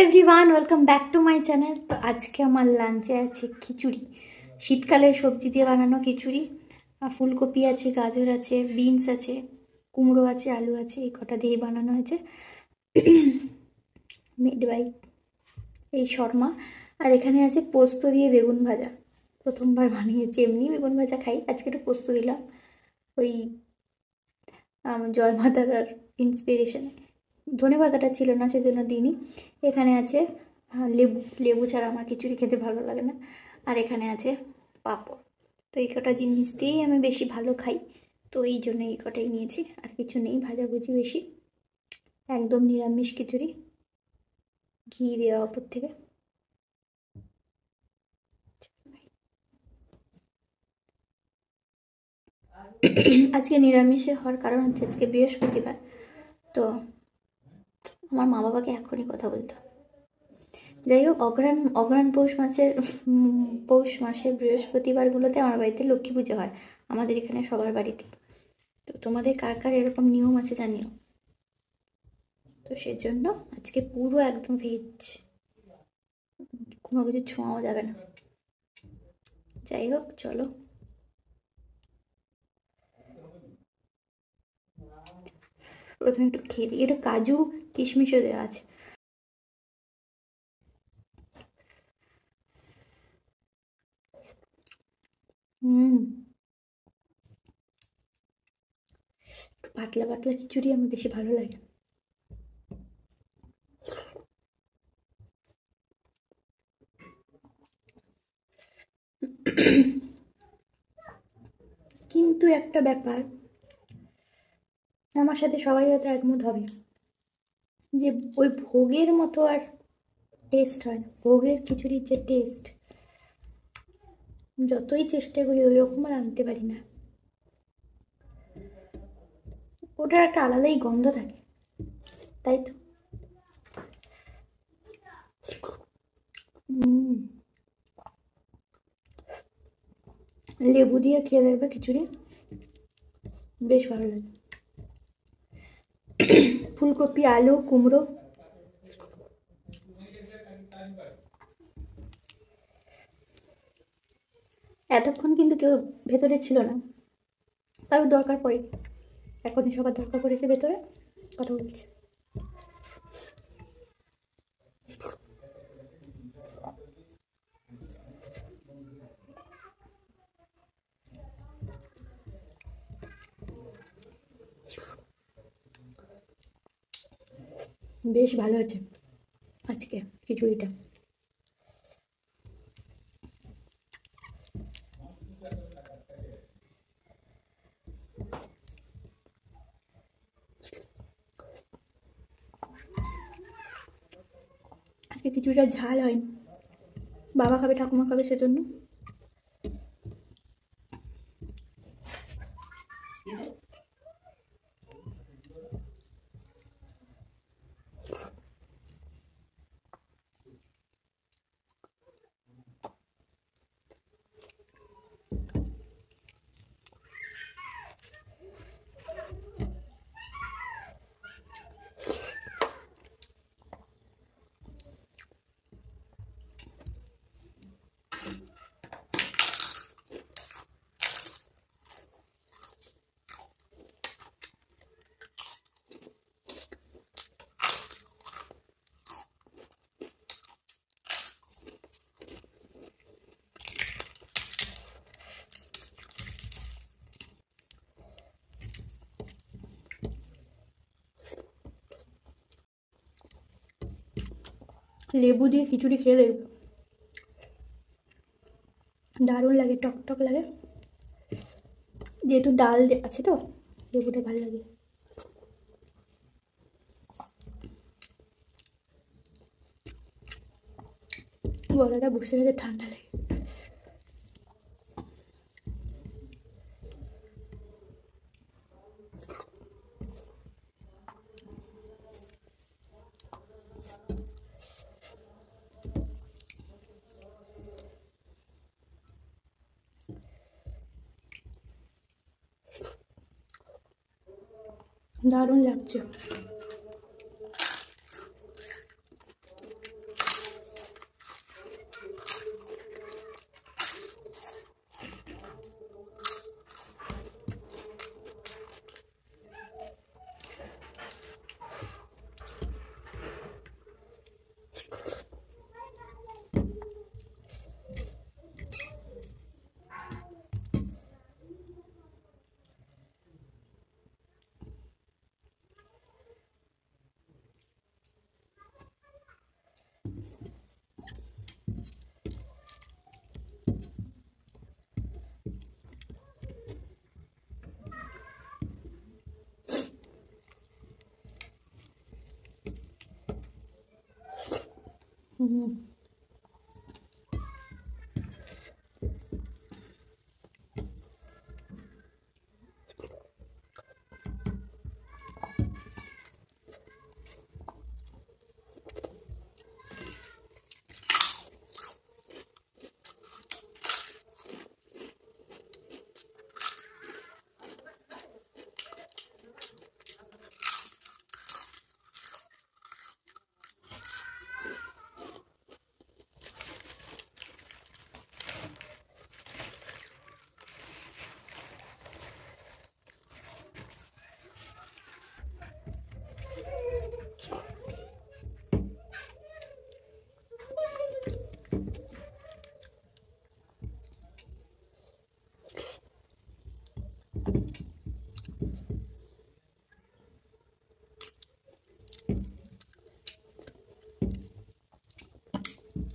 Everyone, welcome back to my channel. তো আজকে আমার লাঞ্চে আছে খিচুড়ি, শীতকালের সবজি দিয়ে বানানো খিচুড়ি। ফুলকপি আছে, গাজর আছে, বিনস আছে, কুমড়ো আছে, আলু আছে, এই কটা দিয়েই বানানো হয়েছে। মেড বাই এই শর্মা। আর এখানে আছে পোস্ত দিয়ে বেগুন ভাজা। প্রথমবার বানিয়েছি, এমনি বেগুন ভাজা খাই, আজকে একটু পোস্ত দিলাম, ওই জয় মাতার ইন্সপিরেশন। ধনেপাতাটা ছিল না, সেজন্য দিইনি। এখানে আছে লেবু। লেবু ছাড়া আমার খিচুড়ি খেতে ভালো লাগে না। আর এখানে আছে পাঁপড়। তো এই কটা জিনিস দিয়েই আমি বেশি ভালো খাই, তো এই জন্য এই কটাই নিয়েছি, আর কিছু নেই ভাজাভুজি বেশি। একদম নিরামিষ খিচুড়ি, ঘি দেওয়া ওপর থেকে। আজকে নিরামিষে হওয়ার কারণ হচ্ছে আজকে বৃহস্পতিবার। তো আমার মা বাবাকে এখনই কথা বলতে হবে। যাই হোক, অঘ্রাণ অঘ্রাণ পৌষ মাসের বৃহস্পতিবারগুলোতে আমার বাড়িতে লক্ষ্মী পুজো হয়, আমাদের এখানে সবার বাড়িতে। তো তোমাদের কার কার এরকম নিয়ম আছে জানিও। তো সেজন্য আজকে পুরো একদম ভেজ, কোনো কিছু ছোঁয়াও যাবে না। যাই হোক, চলো। প্রথমে একটু খেয়ে দিই, একটু কাজু কিশমিশও দেওয়া আছে। পাতলা পাতলা খিচুড়ি আমার বেশি ভালো লাগে। কিন্তু একটা ব্যাপার, আমার সাথে সবাই হয়তো একমত হবে, যে ওই ভোগের মতো আর টেস্ট হয় না। ভোগের খিচুড়ির যে টেস্ট, যতই চেষ্টা করি ওই রকম আর আনতে পারি না। ওটার একটা আলাদাই গন্ধ থাকে, তাই তো। লেবু দিয়ে খেয়ে দেখবে খিচুড়ি, বেশ ভালো লাগে। ফুলকপি, আলু, কুমড়ো। এতক্ষণ কিন্তু কেউ ভেতরে ছিল না, কারোর দরকার পড়ে। এখনই সবার দরকার পড়েছে, ভেতরে কথা বলছে। বেশ ভালো আছে আজকে খিচুড়িটা। আজকে খিচুড়িটা ঝাল হয়নি, বাবা খাবে, ঠাকুমা খাবে, সেজন্য। লেবু দিয়ে খিচুড়ি খেয়ে দেখবে, দারুণ লাগে, টক টক লাগে। যেহেতু ডাল আছে তো, লেবুটা ভালো লাগে। গলাটা বসে গেছে, ঠান্ডা লাগে। দারুণ লাগছে।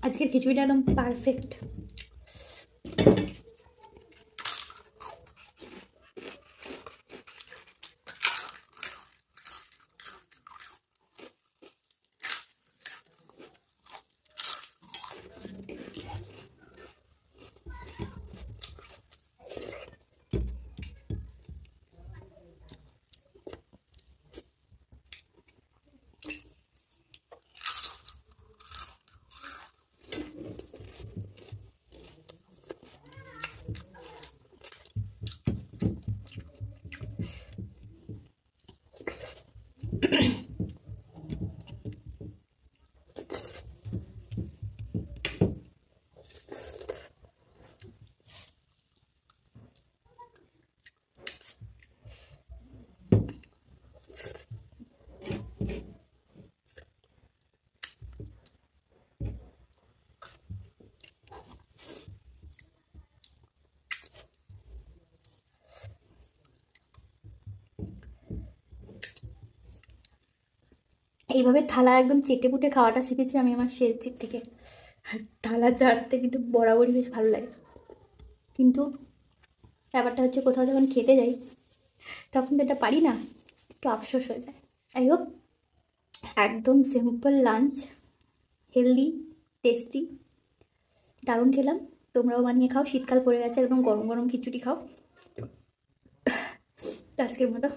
আজকের খিচুড়িটা একদম পারফেক্ট। এইভাবে থালা একদম চেটে পুটে খাওয়াটা শিখেছি আমি আমার শেলসির থেকে। আর থালা চাটতে কিন্তু বরাবরই বেশ ভালো লাগে, কিন্তু ব্যাপারটা হচ্ছে কোথাও যখন খেতে যাই তখন তো এটা পারি না, একটু আফসোস হয়ে যায়। যাই হোক, একদম সিম্পল লাঞ্চ, হেলদি, টেস্টি, দারুণ খেলাম। তোমরাও বানিয়ে খাও, শীতকাল পড়ে গেছে, একদম গরম গরম খিচুড়ি খাও। তো আজকের মতো